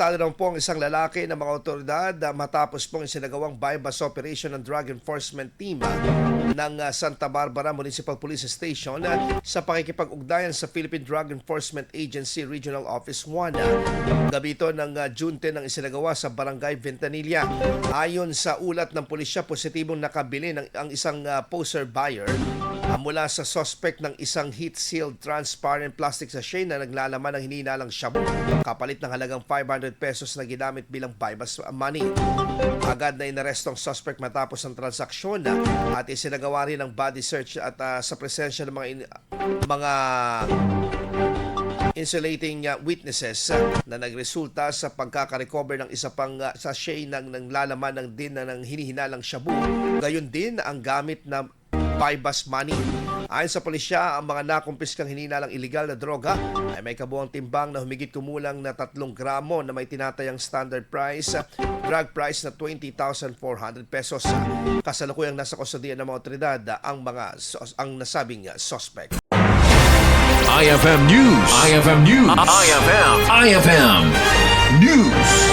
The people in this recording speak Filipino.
Talo daw po ang isang lalaki ng mga otoridad matapos pong isinagawang bypass operation ng Drug Enforcement Team ng Santa Barbara Municipal Police Station sa pakikipag-ugnayan sa Philippine Drug Enforcement Agency Regional Office 1. Gabi ito ng June 10 ang isinagawa sa Barangay Ventanilla. Ayon sa ulat ng pulisya, positibong nakabili ang isang poser buyer mula sa suspect ng isang heat-sealed transparent plastic sachet na naglalaman ng hinihinalang shabu kapalit ng halagang 500 pesos na ginamit bilang bypass money. Agad na inaresto ang suspect matapos ang transaksyon at isinagawa rin ang body search at sa presensya ng mga insulating witnesses na nagresulta sa pagkakarecover ng isa pang sachet ng lalaman ng hinihinalang shabu. Gayon din ang gamit na bypass money. Ayon sa pulisya, ang mga nakumpiskang hinihinalang illegal na droga ay may kabuang timbang na humigit kumulang na 3 gramo na may tinatayang standard price, drug price na 20,400 pesos. Kasalukuyang nasa kustodiyan ng mga otoridad ang nasabing suspect. IFM News. IFM News. IFM News.